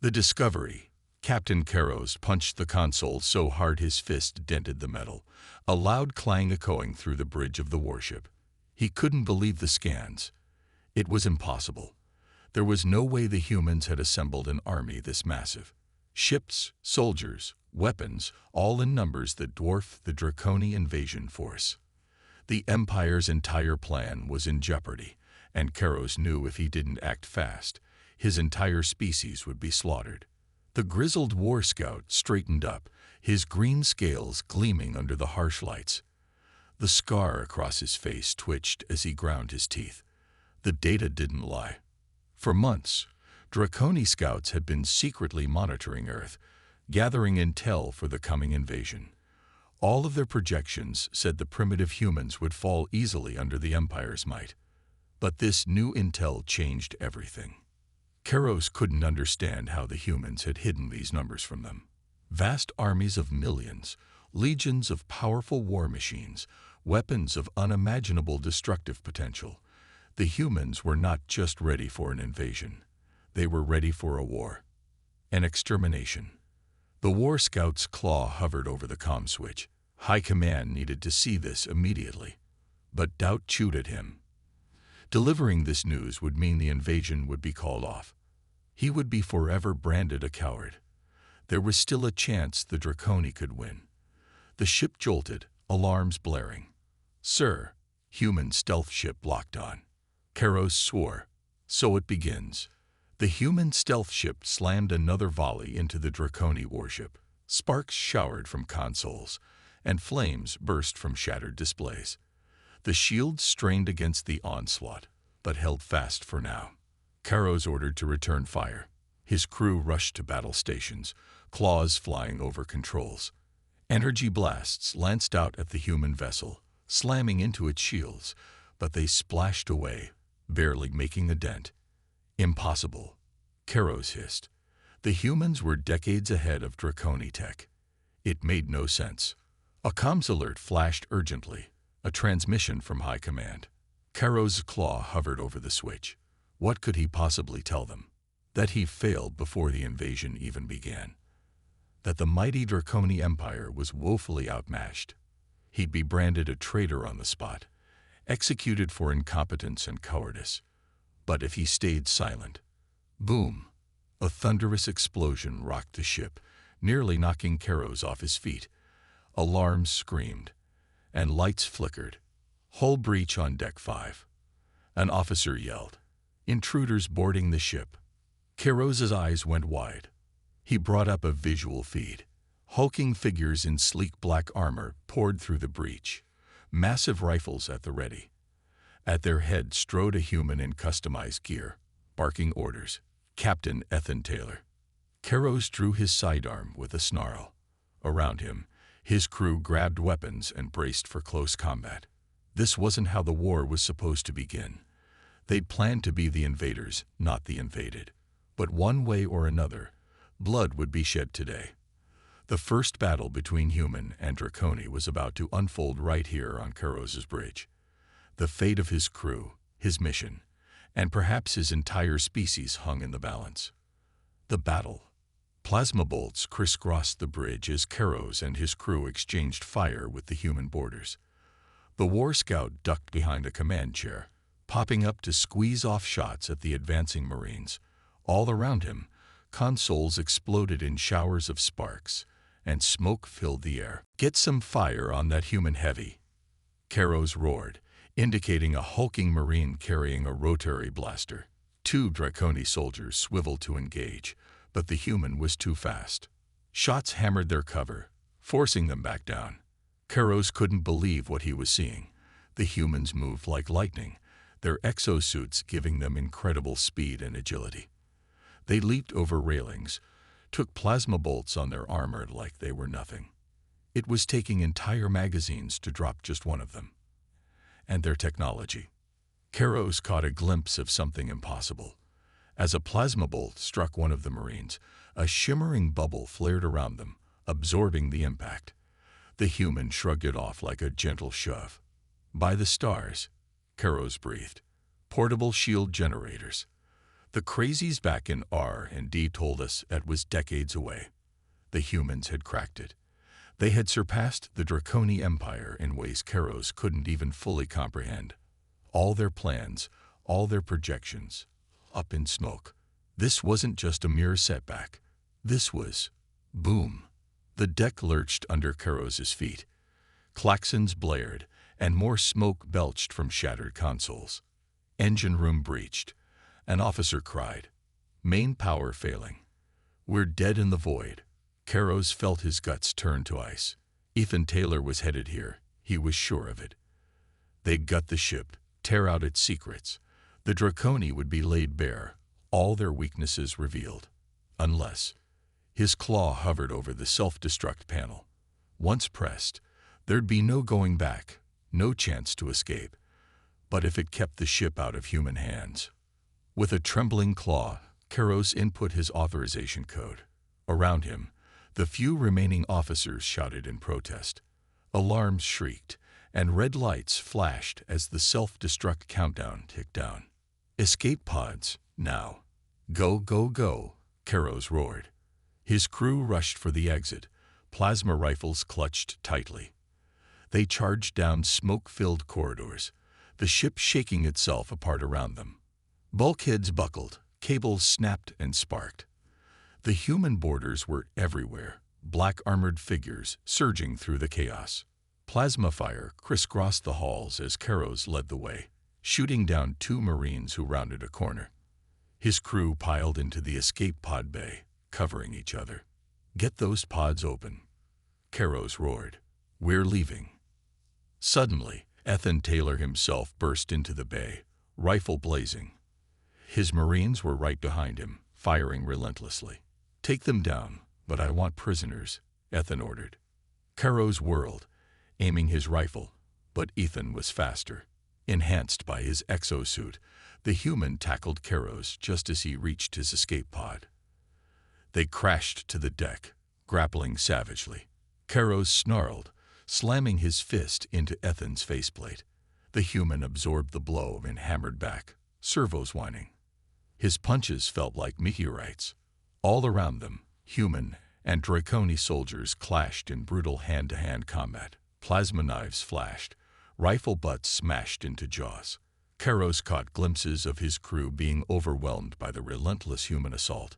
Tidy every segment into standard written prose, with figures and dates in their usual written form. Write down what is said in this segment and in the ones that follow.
The discovery. Captain Karos punched the console so hard his fist dented the metal, a loud clang echoing through the bridge of the warship. He couldn't believe the scans. It was impossible. There was no way the humans had assembled an army this massive. Ships, soldiers, weapons, all in numbers that dwarfed the Draconi invasion force. The Empire's entire plan was in jeopardy, and Karos knew if he didn't act fast, his entire species would be slaughtered. The grizzled war scout straightened up, his green scales gleaming under the harsh lights. The scar across his face twitched as he ground his teeth. The data didn't lie. For months, Draconi scouts had been secretly monitoring Earth, gathering intel for the coming invasion. All of their projections said the primitive humans would fall easily under the Empire's might. But this new intel changed everything. Karos couldn't understand how the humans had hidden these numbers from them. Vast armies of millions, legions of powerful war machines, weapons of unimaginable destructive potential. The humans were not just ready for an invasion. They were ready for a war. An extermination. The war scout's claw hovered over the comm switch. High Command needed to see this immediately. But doubt chewed at him. Delivering this news would mean the invasion would be called off. He would be forever branded a coward. There was still a chance the Draconi could win. The ship jolted, alarms blaring. "Sir," human stealth ship locked on. Karos swore. "So it begins." The human stealth ship slammed another volley into the Draconi warship. Sparks showered from consoles, and flames burst from shattered displays. The shield strained against the onslaught, but held fast for now. Karos ordered to return fire. His crew rushed to battle stations, claws flying over controls. Energy blasts lanced out at the human vessel, slamming into its shields, but they splashed away, barely making a dent. "Impossible," Karos hissed. The humans were decades ahead of Draconi tech. It made no sense. A comms alert flashed urgently, a transmission from High Command. Karos' claw hovered over the switch. What could he possibly tell them? That he failed before the invasion even began. That the mighty Draconi Empire was woefully outmatched. He'd be branded a traitor on the spot, executed for incompetence and cowardice. But if he stayed silent... Boom! A thunderous explosion rocked the ship, nearly knocking Karos off his feet. Alarms screamed, and lights flickered. "Hull breach on Deck 5. An officer yelled. "Intruders boarding the ship." Karos' eyes went wide. He brought up a visual feed. Hulking figures in sleek black armor poured through the breach, massive rifles at the ready. At their head strode a human in customized gear, barking orders. "Captain Ethan Taylor." Karos drew his sidearm with a snarl. Around him, his crew grabbed weapons and braced for close combat. This wasn't how the war was supposed to begin. They'd planned to be the invaders, not the invaded. But one way or another, blood would be shed today. The first battle between human and Draconi was about to unfold right here on Karos' bridge. The fate of his crew, his mission, and perhaps his entire species hung in the balance. The battle. Plasma bolts crisscrossed the bridge as Karos and his crew exchanged fire with the human boarders. The war scout ducked behind a command chair, popping up to squeeze off shots at the advancing Marines. All around him, consoles exploded in showers of sparks, and smoke filled the air. "Get some fire on that human heavy," Karos roared, indicating a hulking Marine carrying a rotary blaster. Two Draconi soldiers swiveled to engage, but the human was too fast. Shots hammered their cover, forcing them back down. Karos couldn't believe what he was seeing. The humans moved like lightning, their exosuits giving them incredible speed and agility. They leaped over railings, took plasma bolts on their armor like they were nothing. It was taking entire magazines to drop just one of them. And their technology. Karos caught a glimpse of something impossible. As a plasma bolt struck one of the Marines, a shimmering bubble flared around them, absorbing the impact. The human shrugged it off like a gentle shove. "By the stars," Karos breathed. "Portable shield generators." The crazies back in R&D told us it was decades away. The humans had cracked it. They had surpassed the Draconi Empire in ways Karos couldn't even fully comprehend. All their plans, all their projections, up in smoke. This wasn't just a mere setback. This was boom. The deck lurched under Karos' feet. Klaxons blared, and more smoke belched from shattered consoles. Engine room breached. An officer cried, "Main power failing. We're dead in the void." Karos felt his guts turn to ice. Ethan Taylor was headed here. He was sure of it. They'd gut the ship, tear out its secrets. The Draconi would be laid bare, all their weaknesses revealed. Unless his claw hovered over the self-destruct panel. Once pressed, there'd be no going back, no chance to escape. But if it kept the ship out of human hands. With a trembling claw, Karos input his authorization code. Around him, the few remaining officers shouted in protest. Alarms shrieked, and red lights flashed as the self-destruct countdown ticked down. "Escape pods, now. Go, go, go," Karos roared. His crew rushed for the exit, plasma rifles clutched tightly. They charged down smoke-filled corridors, the ship shaking itself apart around them. Bulkheads buckled, cables snapped and sparked. The human boarders were everywhere, black-armored figures surging through the chaos. Plasma fire crisscrossed the halls as Karos led the way, shooting down 2 Marines who rounded a corner. His crew piled into the escape pod bay, covering each other. "Get those pods open," Karos roared. "We're leaving." Suddenly, Ethan Taylor himself burst into the bay, rifle blazing. His Marines were right behind him, firing relentlessly. "Take them down, but I want prisoners," Ethan ordered. Karos whirled, aiming his rifle, but Ethan was faster. Enhanced by his exosuit, the human tackled Karos just as he reached his escape pod. They crashed to the deck, grappling savagely. Karos snarled, slamming his fist into Ethan's faceplate. The human absorbed the blow and hammered back, servos whining. His punches felt like meteorites. All around them, human and Draconi soldiers clashed in brutal hand-to-hand combat. Plasma knives flashed, rifle butts smashed into jaws. Karos caught glimpses of his crew being overwhelmed by the relentless human assault.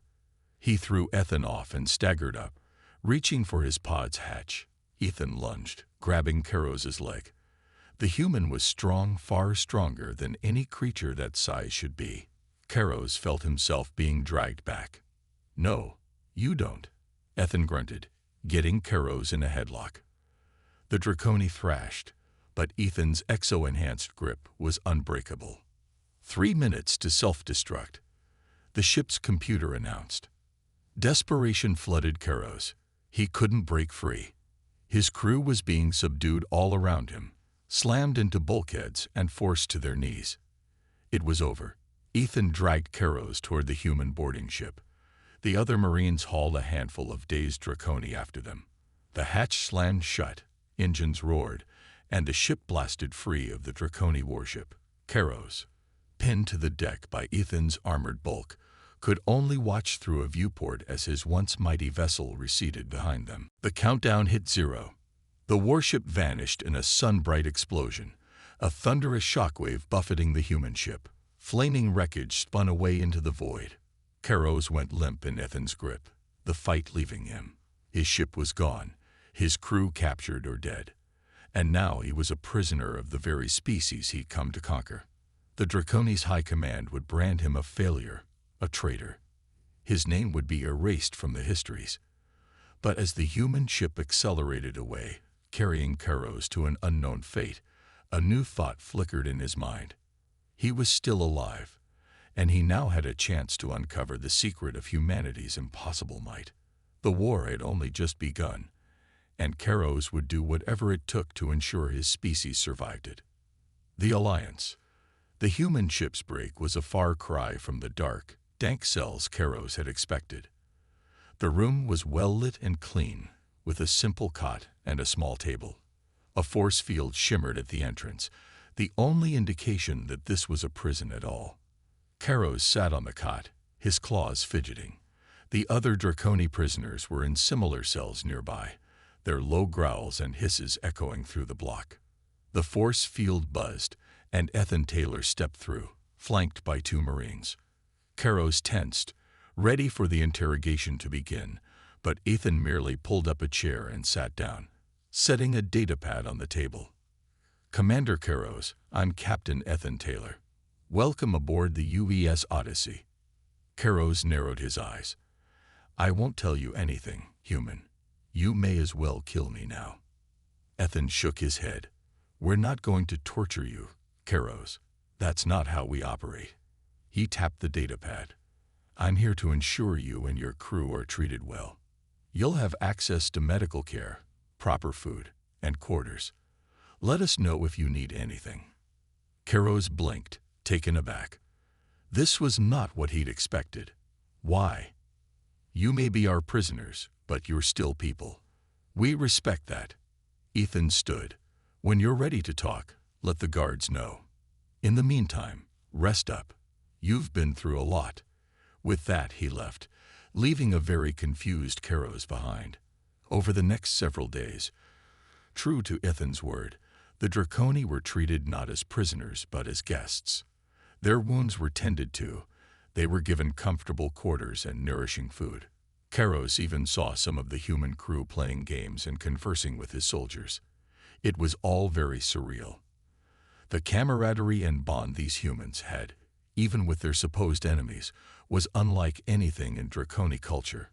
He threw Ethan off and staggered up, reaching for his pod's hatch. Ethan lunged, grabbing Karos' leg. The human was strong, far stronger than any creature that size should be. Karos felt himself being dragged back. "No, you don't," Ethan grunted, getting Karos in a headlock. The Draconi thrashed, but Ethan's exo-enhanced grip was unbreakable. 3 minutes to self-destruct, the ship's computer announced. Desperation flooded Karos. He couldn't break free. His crew was being subdued all around him, slammed into bulkheads and forced to their knees. It was over. Ethan dragged Karos toward the human boarding ship. The other Marines hauled a handful of dazed Draconi after them. The hatch slammed shut, engines roared, and the ship blasted free of the Draconi warship. Karos, pinned to the deck by Ethan's armored bulk, could only watch through a viewport as his once mighty vessel receded behind them. The countdown hit 0. The warship vanished in a sun-bright explosion, a thunderous shockwave buffeting the human ship. Flaming wreckage spun away into the void. Karos went limp in Ethan's grip, the fight leaving him. His ship was gone, his crew captured or dead. And now he was a prisoner of the very species he'd come to conquer. The Draconi's high command would brand him a failure, a traitor. His name would be erased from the histories. But as the human ship accelerated away, carrying Karos to an unknown fate, a new thought flickered in his mind. He was still alive, and he now had a chance to uncover the secret of humanity's impossible might. The war had only just begun, and Karos would do whatever it took to ensure his species survived it. The Alliance. The human ship's break was a far cry from the dark, dank cells Karos had expected. The room was well-lit and clean, with a simple cot and a small table. A force field shimmered at the entrance, the only indication that this was a prison at all. Karos sat on the cot, his claws fidgeting. The other Draconi prisoners were in similar cells nearby, their low growls and hisses echoing through the block. The force field buzzed, and Ethan Taylor stepped through, flanked by 2 Marines. Karos tensed, ready for the interrogation to begin, but Ethan merely pulled up a chair and sat down, setting a datapad on the table. "Commander Karos, I'm Captain Ethan Taylor. Welcome aboard the UES Odyssey." Karos narrowed his eyes. "I won't tell you anything, human. You may as well kill me now." Ethan shook his head. "We're not going to torture you, Karos. That's not how we operate." He tapped the datapad. "I'm here to ensure you and your crew are treated well. You'll have access to medical care, proper food, and quarters. Let us know if you need anything." Karos blinked, taken aback. This was not what he'd expected. "Why?" "You may be our prisoners, but you're still people. We respect that." Ethan stood. "When you're ready to talk, let the guards know. In the meantime, rest up. You've been through a lot." With that, he left, leaving a very confused Karos behind. Over the next several days, true to Ethan's word, the Draconi were treated not as prisoners but as guests. Their wounds were tended to. They were given comfortable quarters and nourishing food. Karos even saw some of the human crew playing games and conversing with his soldiers. It was all very surreal. The camaraderie and bond these humans had, even with their supposed enemies, was unlike anything in Draconi culture.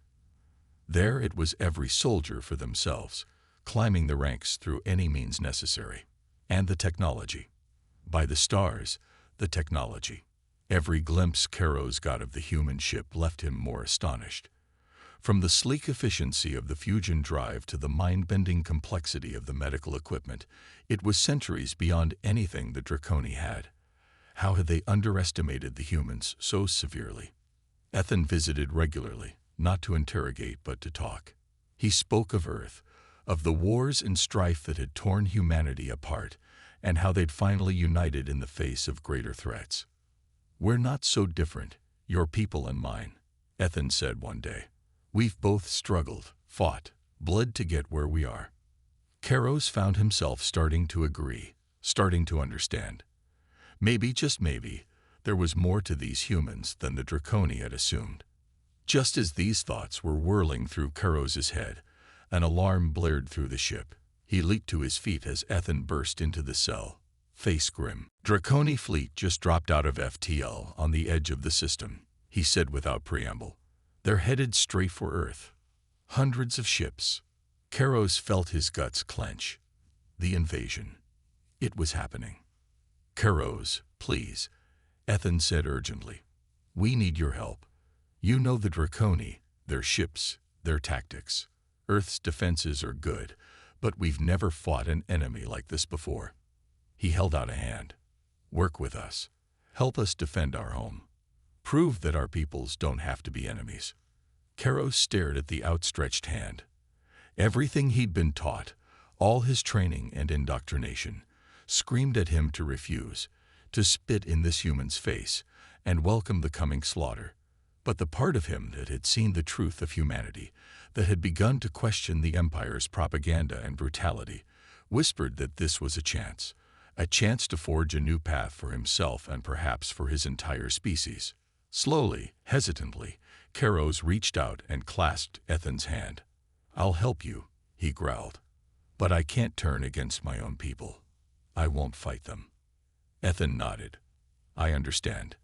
There it was every soldier for themselves, climbing the ranks through any means necessary. And the technology. By the stars, the technology. Every glimpse Karos got of the human ship left him more astonished. From the sleek efficiency of the fusion drive to the mind-bending complexity of the medical equipment, it was centuries beyond anything the Draconi had. How had they underestimated the humans so severely? Ethan visited regularly, not to interrogate but to talk. He spoke of Earth, of the wars and strife that had torn humanity apart, and how they'd finally united in the face of greater threats. "We're not so different, your people and mine," Ethan said one day. "We've both struggled, fought, bled to get where we are." Karos found himself starting to agree, starting to understand. Maybe, just maybe, there was more to these humans than the Draconi had assumed. Just as these thoughts were whirling through Karos's head, an alarm blared through the ship. He leaped to his feet as Ethan burst into the cell, face grim. "Draconi fleet just dropped out of FTL on the edge of the system," he said without preamble. "They're headed straight for Earth. Hundreds of ships." Karos felt his guts clench. The invasion. It was happening. "Karos, please," Ethan said urgently. "We need your help. You know the Draconi, their ships, their tactics. Earth's defenses are good, but we've never fought an enemy like this before." He held out a hand. "Work with us. Help us defend our home. Prove that our peoples don't have to be enemies." Karos stared at the outstretched hand. Everything he'd been taught, all his training and indoctrination, screamed at him to refuse, to spit in this human's face, and welcome the coming slaughter. But the part of him that had seen the truth of humanity, that had begun to question the Empire's propaganda and brutality, whispered that this was a chance to forge a new path for himself and perhaps for his entire species. Slowly, hesitantly, Karos reached out and clasped Ethan's hand. "I'll help you," he growled. "But I can't turn against my own people. I won't fight them." Ethan nodded. "I understand.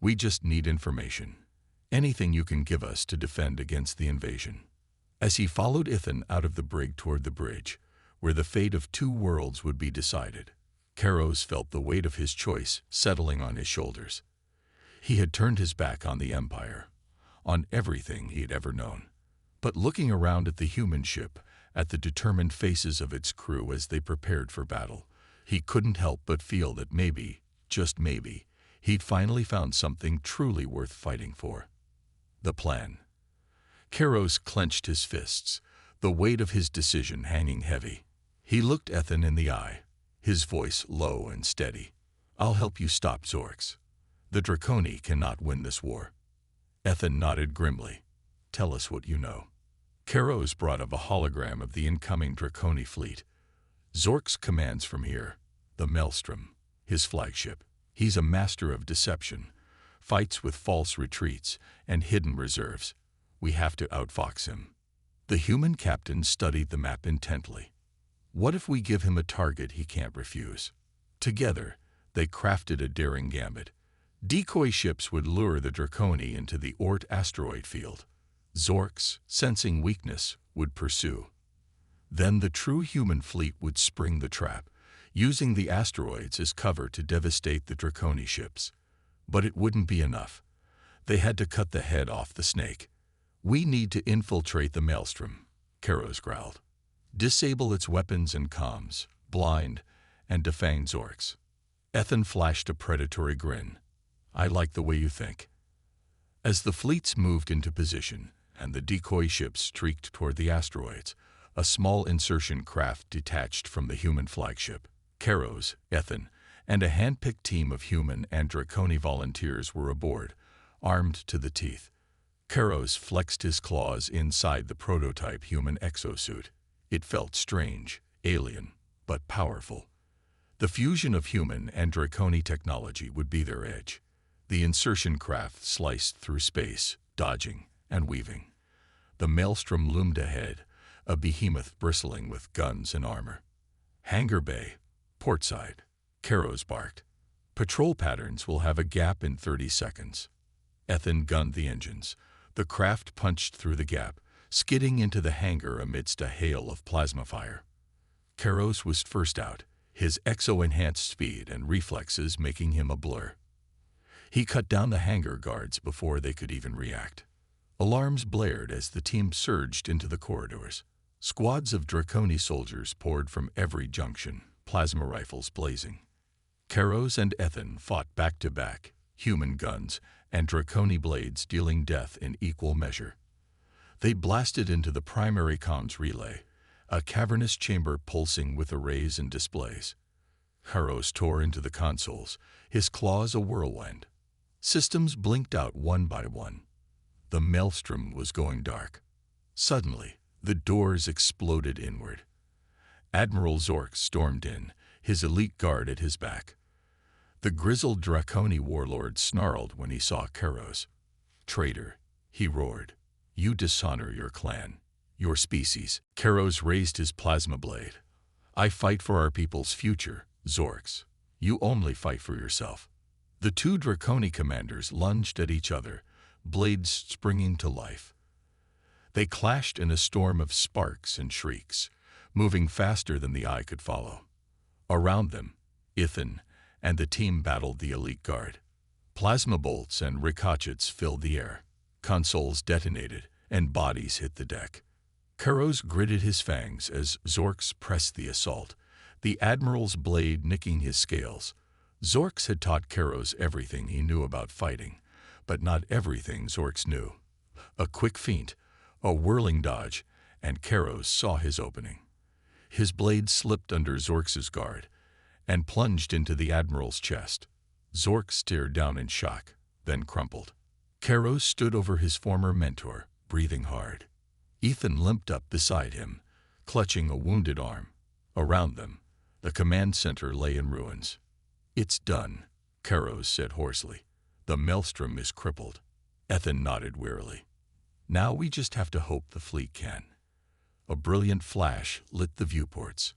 We just need information. Anything you can give us to defend against the invasion." As he followed Ethan out of the brig toward the bridge, where the fate of 2 worlds would be decided, Karos felt the weight of his choice settling on his shoulders. He had turned his back on the Empire, on everything he'd ever known. But looking around at the human ship, at the determined faces of its crew as they prepared for battle, he couldn't help but feel that maybe, just maybe, he'd finally found something truly worth fighting for. The plan. Karos clenched his fists, the weight of his decision hanging heavy. He looked Ethan in the eye, his voice low and steady. "I'll help you stop Zorks. The Draconi cannot win this war. Ethan nodded grimly. Tell us what you know. Karos brought up a hologram of the incoming Draconi fleet. Zork's commands from here. The Maelstrom, his flagship. He's a master of deception, fights with false retreats and hidden reserves. We have to outfox him. The human captain studied the map intently. What if we give him a target he can't refuse? Together, they crafted a daring gambit. Decoy ships would lure the Draconi into the Oort asteroid field. Zorks, sensing weakness, would pursue. Then the true human fleet would spring the trap, using the asteroids as cover to devastate the Draconi ships. But it wouldn't be enough. They had to cut the head off the snake. We need to infiltrate the Maelstrom, Karos growled. Disable its weapons and comms, blind, and defang Zorks. Ethan flashed a predatory grin. I like the way you think. As the fleets moved into position and the decoy ships streaked toward the asteroids, a small insertion craft detached from the human flagship. Karos, Ethan, and a hand-picked team of human and Draconi volunteers were aboard, armed to the teeth. Karos flexed his claws inside the prototype human exosuit. It felt strange, alien, but powerful. The fusion of human and Draconi technology would be their edge. The insertion craft sliced through space, dodging and weaving. The Maelstrom loomed ahead, a behemoth bristling with guns and armor. Hangar Bay, portside, Karos barked. Patrol patterns will have a gap in 30 seconds. Ethan gunned the engines. The craft punched through the gap, skidding into the hangar amidst a hail of plasma fire. Karos was first out, his exo-enhanced speed and reflexes making him a blur. He cut down the hangar guards before they could even react. Alarms blared as the team surged into the corridors. Squads of Draconi soldiers poured from every junction, plasma rifles blazing. Karos and Ethan fought back-to-back, human guns and Draconi blades dealing death in equal measure. They blasted into the primary comms relay, a cavernous chamber pulsing with arrays and displays. Karos tore into the consoles, his claws a whirlwind. Systems blinked out one by one. The Maelstrom was going dark. Suddenly, the doors exploded inward. Admiral Zork stormed in, his elite guard at his back. The grizzled Draconi warlord snarled when he saw Karos. Traitor, he roared. You dishonor your clan, your species. Karos raised his plasma blade. I fight for our people's future, Zorks. You only fight for yourself. The two Draconi commanders lunged at each other, blades springing to life. They clashed in a storm of sparks and shrieks, moving faster than the eye could follow. Around them, Ethan and the team battled the elite guard. Plasma bolts and ricochets filled the air. Consoles detonated, and bodies hit the deck. Karos gritted his fangs as Zorks pressed the assault, the Admiral's blade nicking his scales. Zorks had taught Karos everything he knew about fighting, but not everything Zorks knew. A quick feint, a whirling dodge, and Karos saw his opening. His blade slipped under Zorks's guard and plunged into the Admiral's chest. Zork stared down in shock, then crumpled. Karos stood over his former mentor, breathing hard. Ethan limped up beside him, clutching a wounded arm. Around them, the command center lay in ruins. It's done, Karos said hoarsely. The Maelstrom is crippled. Ethan nodded wearily. Now we just have to hope the fleet can. A brilliant flash lit the viewports.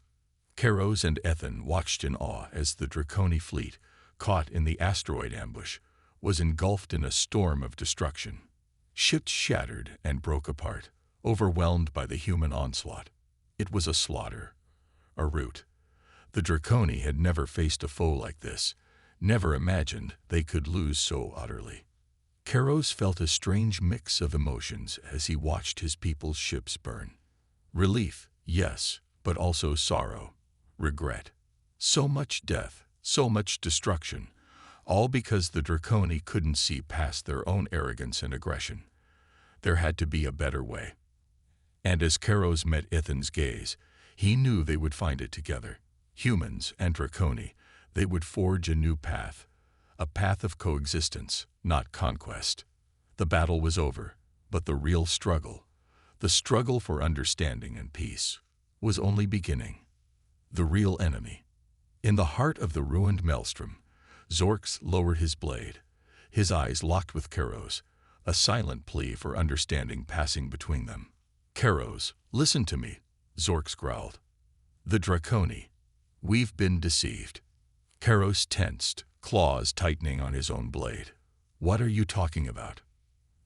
Karos and Ethan watched in awe as the Draconi fleet, caught in the asteroid ambush, was engulfed in a storm of destruction. Ships shattered and broke apart, overwhelmed by the human onslaught. It was a slaughter, a rout. The Draconi had never faced a foe like this, never imagined they could lose so utterly. Karos felt a strange mix of emotions as he watched his people's ships burn. Relief, yes, but also sorrow, regret. So much death, so much destruction, all because the Draconi couldn't see past their own arrogance and aggression. There had to be a better way. And as Karos met Ethan's gaze, he knew they would find it together. Humans and Draconi, they would forge a new path, a path of coexistence, not conquest. The battle was over, but the real struggle, the struggle for understanding and peace, was only beginning. The real enemy. In the heart of the ruined Maelstrom, Zorks lowered his blade, his eyes locked with Karos, a silent plea for understanding passing between them. "Karos, listen to me," Zorks growled. "The Draconi. We've been deceived." Karos tensed, claws tightening on his own blade. "What are you talking about?"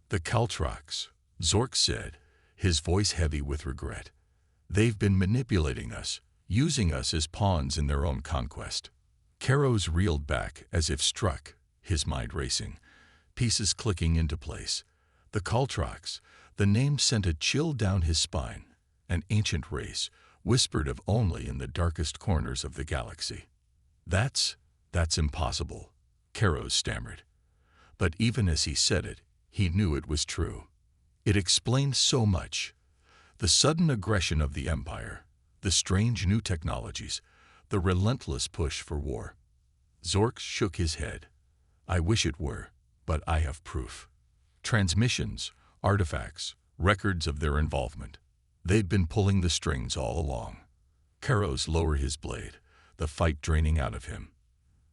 "The Cultrox," Zorks said, his voice heavy with regret. "They've been manipulating us, using us as pawns in their own conquest." Karos reeled back as if struck, his mind racing, pieces clicking into place. The Cultrox, the name sent a chill down his spine, an ancient race, whispered of only in the darkest corners of the galaxy. That's impossible," Karos stammered. But even as he said it, he knew it was true. It explained so much. The sudden aggression of the Empire, the strange new technologies, the relentless push for war. Zorks shook his head. "I wish it were, but I have proof. Transmissions, artifacts, records of their involvement. They've been pulling the strings all along." Karos lowered his blade, the fight draining out of him.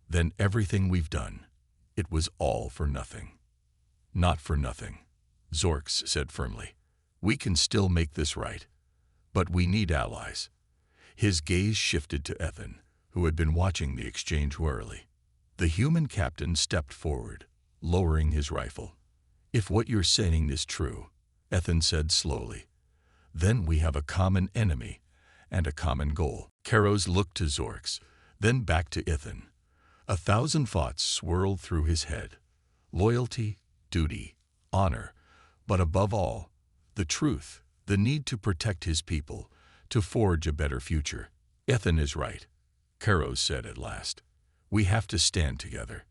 "Then everything we've done, it was all for nothing." "Not for nothing," Zorks said firmly. "We can still make this right. But we need allies." His gaze shifted to Ethan, who had been watching the exchange warily. The human captain stepped forward, lowering his rifle. "If what you're saying is true," Ethan said slowly, "then we have a common enemy and a common goal." Karos looked to Zorks, then back to Ethan. 1,000 thoughts swirled through his head. Loyalty, duty, honor, but above all, the truth, the need to protect his people, to forge a better future. "Ethan is right," Karos said at last. "We have to stand together.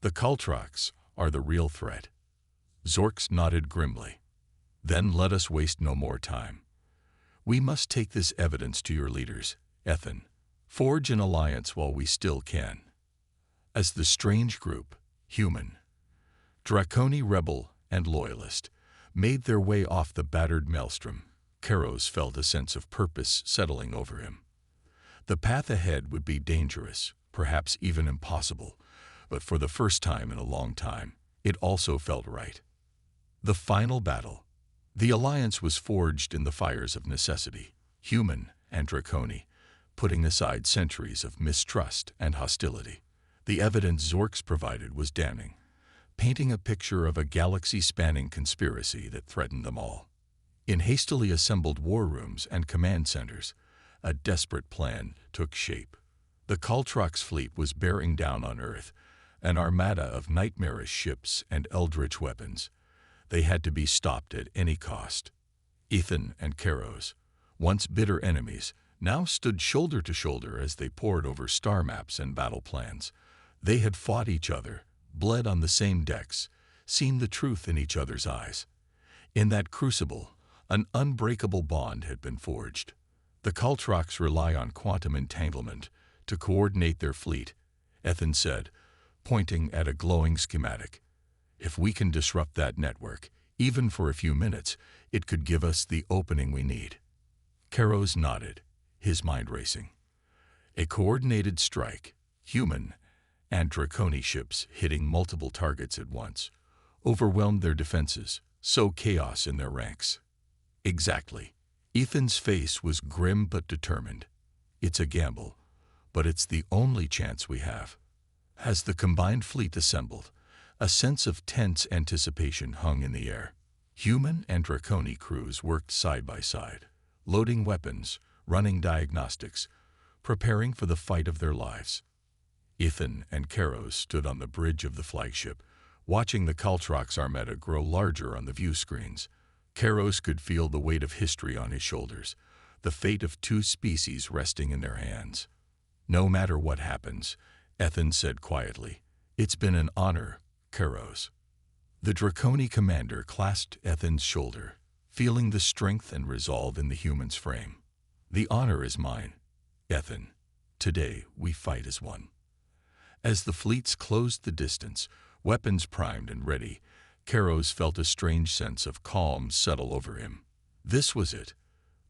The Cultrox are the real threat." Zorks nodded grimly. "Then let us waste no more time. We must take this evidence to your leaders, Ethan. Forge an alliance while we still can." As the strange group, human, Draconi rebel and loyalist, made their way off the battered Maelstrom, Karos felt a sense of purpose settling over him. The path ahead would be dangerous, perhaps even impossible, but for the first time in a long time, it also felt right. The final battle. The alliance was forged in the fires of necessity, human and Draconi, putting aside centuries of mistrust and hostility. The evidence Zorks provided was damning, painting a picture of a galaxy-spanning conspiracy that threatened them all. In hastily assembled war rooms and command centers, a desperate plan took shape. The Cultrox fleet was bearing down on Earth, an armada of nightmarish ships and eldritch weapons. They had to be stopped at any cost. Ethan and Karos, once bitter enemies, now stood shoulder to shoulder as they pored over star maps and battle plans. They had fought each other, bled on the same decks, seen the truth in each other's eyes. In that crucible, an unbreakable bond had been forged. The Cultrox rely on quantum entanglement to coordinate their fleet, Ethan said, pointing at a glowing schematic. "If we can disrupt that network, even for a few minutes, it could give us the opening we need." Karos nodded, his mind racing. A coordinated strike, human and Draconi ships hitting multiple targets at once, overwhelmed their defenses, sowed chaos in their ranks. "Exactly." Ethan's face was grim but determined. "It's a gamble, but it's the only chance we have." As the combined fleet assembled, a sense of tense anticipation hung in the air. Human and Draconi crews worked side by side, loading weapons, running diagnostics, preparing for the fight of their lives. Ethan and Karos stood on the bridge of the flagship, watching the Cultrox armada grow larger on the view screens. Karos could feel the weight of history on his shoulders, the fate of two species resting in their hands. "No matter what happens," Ethan said quietly, "it's been an honor, Karos." The Draconi commander clasped Ethan's shoulder, feeling the strength and resolve in the human's frame. "The honor is mine, Ethan. Today we fight as one." As the fleets closed the distance, weapons primed and ready, Karos felt a strange sense of calm settle over him. This was it,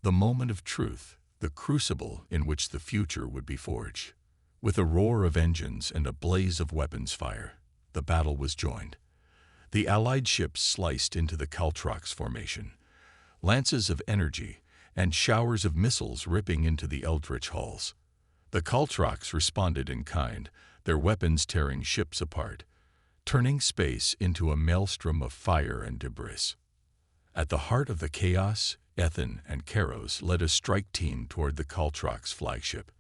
the moment of truth, the crucible in which the future would be forged. With a roar of engines and a blaze of weapons fire, the battle was joined. The Allied ships sliced into the Cultrox formation, lances of energy and showers of missiles ripping into the eldritch hulls. The Cultrox responded in kind, their weapons tearing ships apart, turning space into a maelstrom of fire and debris. At the heart of the chaos, Ethan and Karos led a strike team toward the Cultrox flagship.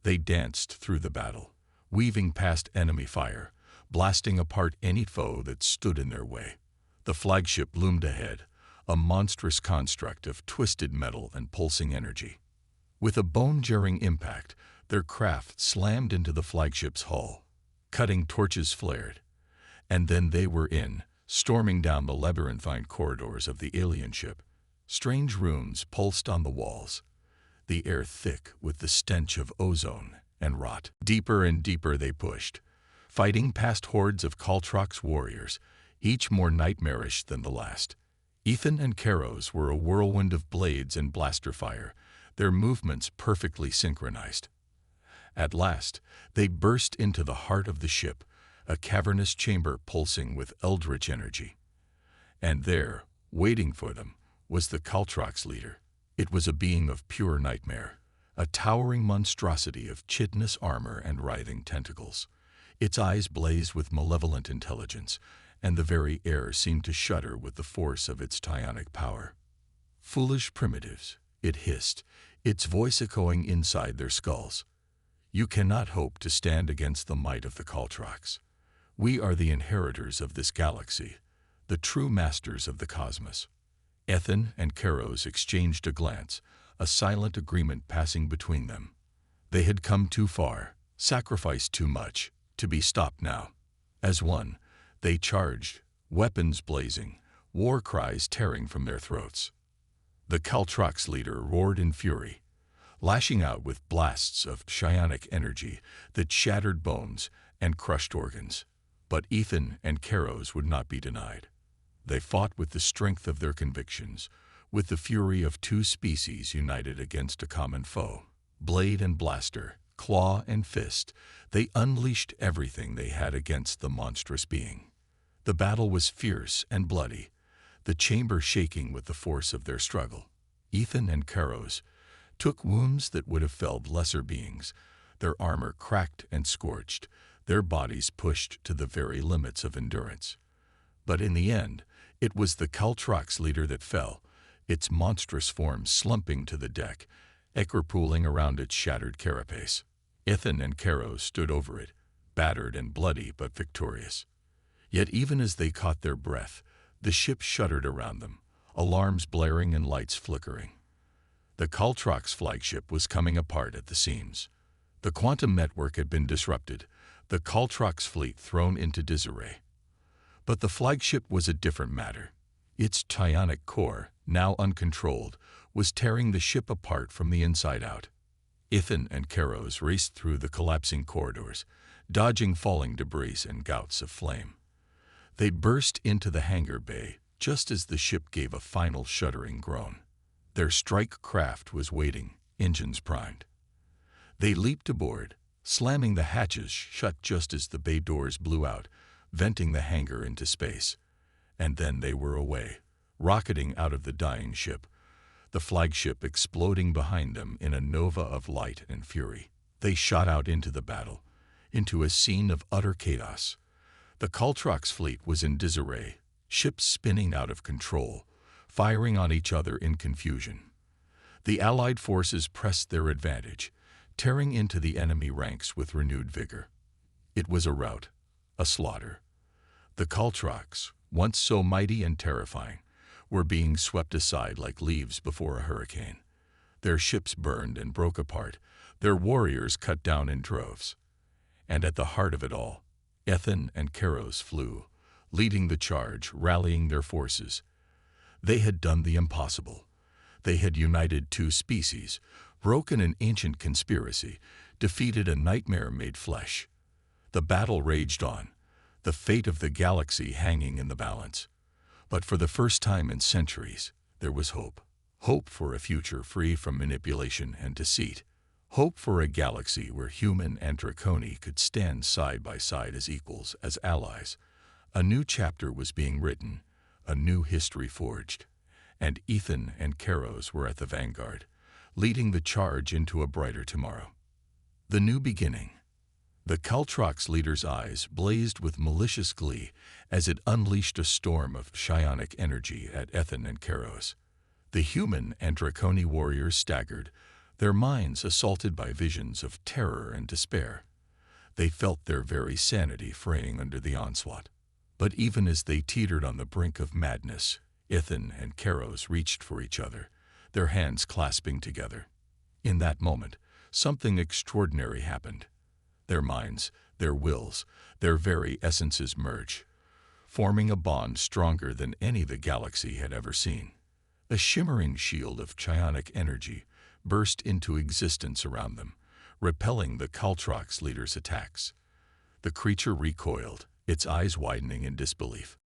They danced through the battle, weaving past enemy fire, blasting apart any foe that stood in their way. The flagship loomed ahead, a monstrous construct of twisted metal and pulsing energy. With a bone-jarring impact, their craft slammed into the flagship's hull. Cutting torches flared, and then they were in, storming down the labyrinthine corridors of the alien ship. Strange runes pulsed on the walls, the air thick with the stench of ozone and rot. Deeper and deeper they pushed, fighting past hordes of Cultrox warriors, each more nightmarish than the last. Ethan and Karos were a whirlwind of blades and blaster fire, their movements perfectly synchronized. At last, they burst into the heart of the ship, a cavernous chamber pulsing with eldritch energy. And there, waiting for them, was the Cultrox leader. It was a being of pure nightmare, a towering monstrosity of chitinous armor and writhing tentacles. Its eyes blazed with malevolent intelligence, and the very air seemed to shudder with the force of its psionic power. "Foolish primitives," it hissed, its voice echoing inside their skulls. "You cannot hope to stand against the might of the Cultrox. We are the inheritors of this galaxy, the true masters of the cosmos." Ethan and Karos exchanged a glance, a silent agreement passing between them. They had come too far, sacrificed too much, to be stopped now. As one, they charged, weapons blazing, war cries tearing from their throats. The Cultrox leader roared in fury, lashing out with blasts of psionic energy that shattered bones and crushed organs. But Ethan and Karos would not be denied. They fought with the strength of their convictions, with the fury of two species united against a common foe. Blade and blaster, claw and fist, they unleashed everything they had against the monstrous being. The battle was fierce and bloody, the chamber shaking with the force of their struggle. Ethan and Karos took wounds that would have felled lesser beings, their armor cracked and scorched, their bodies pushed to the very limits of endurance. But in the end, it was the Cultrox leader that fell, its monstrous form slumping to the deck, ichor pooling around its shattered carapace. Ethan and Karos stood over it, battered and bloody but victorious. Yet even as they caught their breath, the ship shuddered around them, alarms blaring and lights flickering. The Cultrox flagship was coming apart at the seams. The quantum network had been disrupted, the Cultrox fleet thrown into disarray. But the flagship was a different matter. Its psionic core, now uncontrolled, was tearing the ship apart from the inside out. Ethan and Karos raced through the collapsing corridors, dodging falling debris and gouts of flame. They burst into the hangar bay just as the ship gave a final shuddering groan. Their strike craft was waiting, engines primed. They leaped aboard, slamming the hatches shut just as the bay doors blew out, venting the hangar into space. And then they were away, rocketing out of the dying ship, the flagship exploding behind them in a nova of light and fury. They shot out into the battle, into a scene of utter chaos. The Cultrox fleet was in disarray, ships spinning out of control, firing on each other in confusion. The Allied forces pressed their advantage, tearing into the enemy ranks with renewed vigor. It was a rout, a slaughter. The Cultrox, once so mighty and terrifying, were being swept aside like leaves before a hurricane. Their ships burned and broke apart, their warriors cut down in droves. And at the heart of it all, Ethan and Karos flew, leading the charge, rallying their forces. They had done the impossible. They had united two species, broken an ancient conspiracy, defeated a nightmare made flesh. The battle raged on, the fate of the galaxy hanging in the balance. But for the first time in centuries, there was hope. Hope for a future free from manipulation and deceit. Hope for a galaxy where human and Draconi could stand side by side as equals, as allies. A new chapter was being written, a new history forged. And Ethan and Karos were at the vanguard, leading the charge into a brighter tomorrow. The new beginning. The Cultrox leader's eyes blazed with malicious glee as it unleashed a storm of psionic energy at Ethan and Karos. The human and Draconi warriors staggered, their minds assaulted by visions of terror and despair. They felt their very sanity fraying under the onslaught. But even as they teetered on the brink of madness, Ethan and Karos reached for each other, their hands clasping together. In that moment, something extraordinary happened. Their minds, their wills, their very essences merged, forming a bond stronger than any the galaxy had ever seen. A shimmering shield of psionic energy burst into existence around them, repelling the Cultrox leader's attacks. The creature recoiled, its eyes widening in disbelief.